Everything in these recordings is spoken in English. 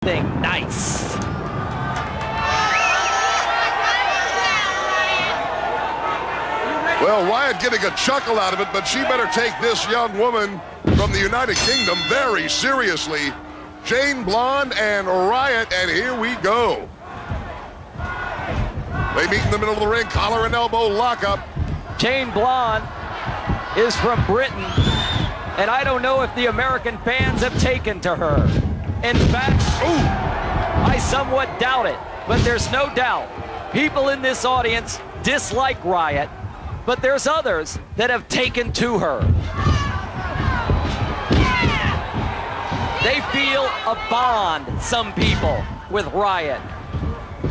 anything nice. Well, Riot getting a chuckle out of it, but she better take this young woman from the United Kingdom very seriously. Jane Blonde and Riot, and here we go. They meet in the middle of the ring, collar and elbow lockup. Jane Blonde is from Britain, and I don't know if the American fans have taken to her. In fact, I somewhat doubt it, but there's no doubt. People in this audience dislike Riot, but there's others that have taken to her. They feel a bond, some people, with Riot.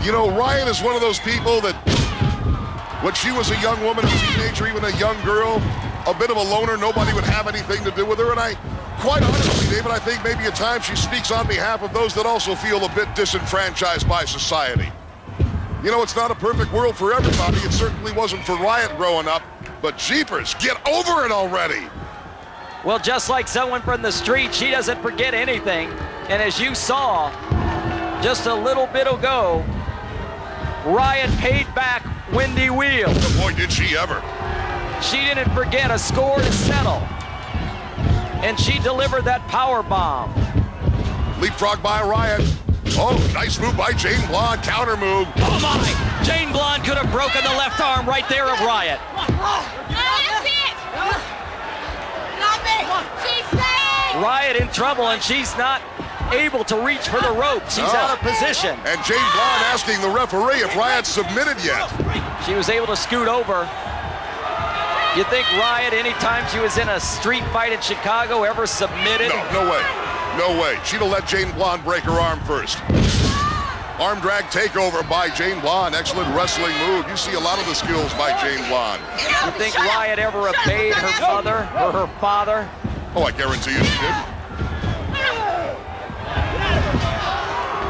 You know, Riot is one of those people that, when she was a young woman, a teenager, even a young girl, a bit of a loner, nobody would have anything to do with her. And I, quite honestly, David, I think maybe at times she speaks on behalf of those that also feel a bit disenfranchised by society. You know, it's not a perfect world for everybody. It certainly wasn't for Riot growing up. But jeepers, get over it already. Well, just like someone from the street, she doesn't forget anything. And as you saw just a little bit ago, Riot paid back Wendy Wheel. Boy, did she ever. She didn't forget a score to settle. And she delivered that power bomb. Leapfrog by Riot. Oh, nice move by Jane Blonde, counter move. Oh my! Jane Blonde could have broken the left arm right there of Riot. That's it! Not me! She's safe! Riot in trouble, and she's not able to reach for the rope. She's out of position. And Jane Blonde asking the referee if Riot submitted yet. She was able to scoot over. You think Riot, anytime she was in a street fight in Chicago, ever submitted? No way. No way. She'd have let Jane Blonde break her arm first. Arm drag takeover by Jane Blonde. Excellent wrestling move. You see a lot of the skills by Jane Blonde. You think Riot ever obeyed her mother or her father? Oh, I guarantee you she did.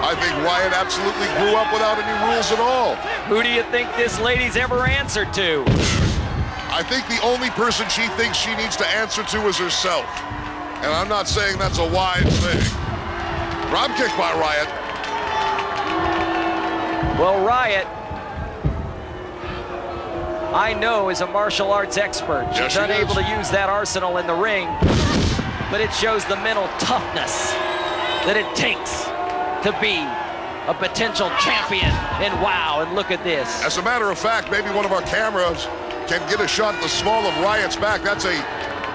I think Riot absolutely grew up without any rules at all. Who do you think this lady's ever answered to? I think the only person she thinks she needs to answer to is herself. And I'm not saying that's a wise thing. Drop kick by Riot. Well, Riot, I know, is a martial arts expert. Yes, She's unable to use that arsenal in the ring, but it shows the mental toughness that it takes to be a potential champion. And wow, and look at this. As a matter of fact, maybe one of our cameras can get a shot at the small of Riot's back. That's a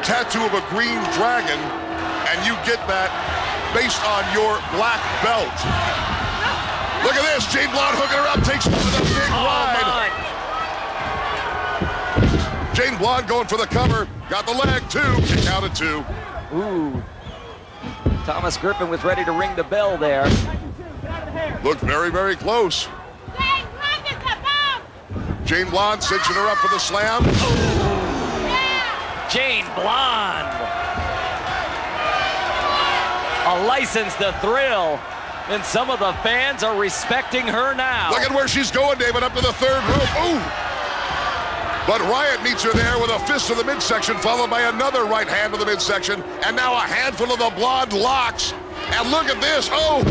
tattoo of a green dragon, and you get that based on your black belt. Look at this, Jane Blonde hooking her up, takes her to the big ride. Jane Blonde going for the cover, got the leg, two, kick out at two. Ooh, Thomas Griffin was ready to ring the bell there. Looked very, very close. Jane Blonde cinching her up for the slam. Jane Blonde. A license to thrill. And some of the fans are respecting her now. Look at where she's going, David, up to the third rope. Ooh! But Riot meets her there with a fist to the midsection, followed by another right hand to the midsection, and now a handful of the Blonde locks. And look at this. Oh!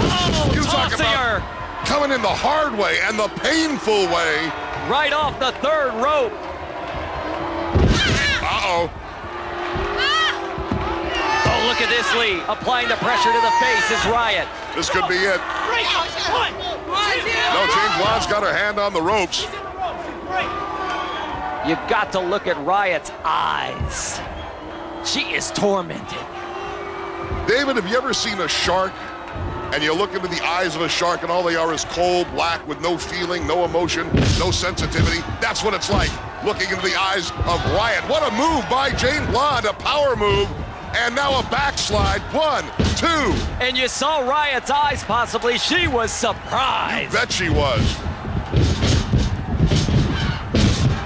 You talk about her coming in the hard way and the painful way. right off the third rope. Uh-oh. Oh, look at this, Lee. Applying the pressure to the face is Riot. This could be it. No, Jane Blonde's got her hand on the ropes. You've got to look at Riot's eyes. She is tormented. David, have you ever seen a shark and you look into the eyes of a shark and all they are is cold black with no feeling, no emotion, no sensitivity? That's what it's like looking into the eyes of Riot. What a move by Jane Blonde, a power move, and now a backslide. 1, 2. And you saw Riot's eyes possibly. She was surprised. Bet she was.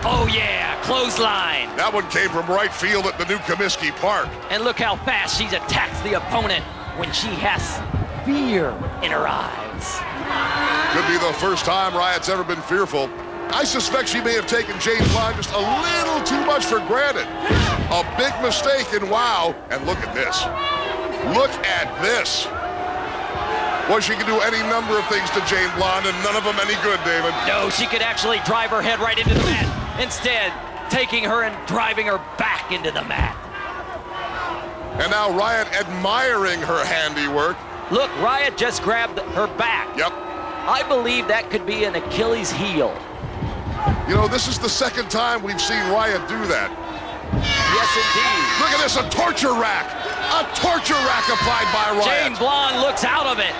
Oh yeah, clothesline. That one came from right field at the new Comiskey Park. And look how fast she attacks the opponent when she has fear in her eyes. Could be the first time Riot's ever been fearful. I suspect she may have taken Jane Blonde just a little too much for granted. A big mistake, and wow. And look at this. Look at this. Boy, she can do any number of things to Jane Blonde, and none of them any good, David. No, she could actually drive her head right into the mat. Instead, taking her and driving her back into the mat. And now Riot admiring her handiwork. Look, Riot just grabbed her back. Yep. I believe that could be an Achilles heel. You know, this is the second time we've seen Riot do that. Yes, indeed. Look at this, a torture rack. A torture rack applied by Riot. Jane Blonde looks out of it.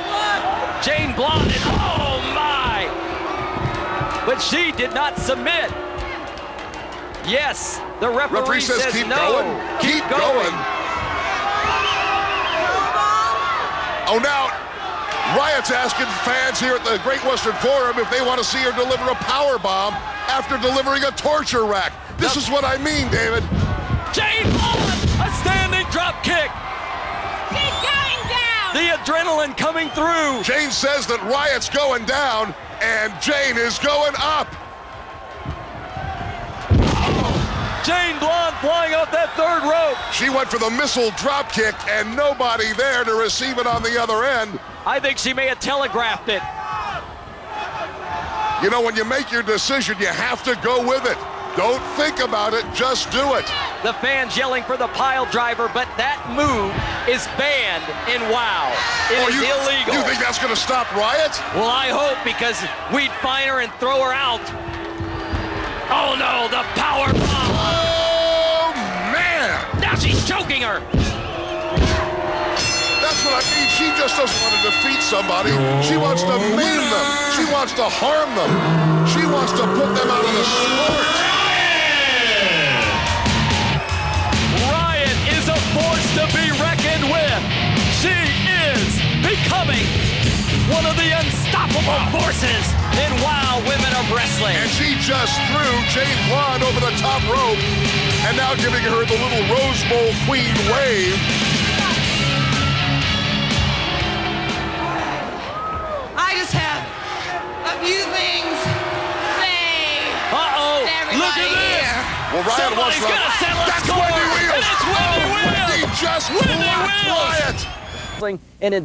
Jane Blonde, and oh my! But she did not submit. Yes, the referee says keep no. going. Keep going. Oh, now Riot's asking fans here at the Great Western Forum if they want to see her deliver a power bomb after delivering a torture rack. This is what I mean, David. Jane Blonde, a standing drop kick. She's going down. The adrenaline coming through. Jane says that Riot's going down, and Jane is going up. Jane Blonde flying off that third rope. She went for the missile drop kick, and nobody there to receive it on the other end. I think she may have telegraphed it. You know, when you make your decision, you have to go with it. Don't think about it, just do it. The fans yelling for the pile driver, but that move is banned in WoW. It is illegal. You think that's going to stop Riot? Well, I hope, because we'd find her and throw her out. Oh no, the power bomb. Oh, man. Now she's choking her. That's what I mean. She just doesn't want to defeat somebody. She wants to maim them. She wants to harm them. She wants to put them out of the sport. Riot is a force to be reckoned with. She is becoming one of the unstoppable forces in WoW Women of Wrestling. And she just threw Jane Blonde over the top rope, and now giving her the little Rose Bowl Queen wave. I just have a few things to say. Uh-oh, to look at everybody this. here. Well, Riot wants Somebody's gonna settle a That's score. Wendy Williams. And it's Wendy Williams. Wendy just Wendy blocked Williams. Riot. And in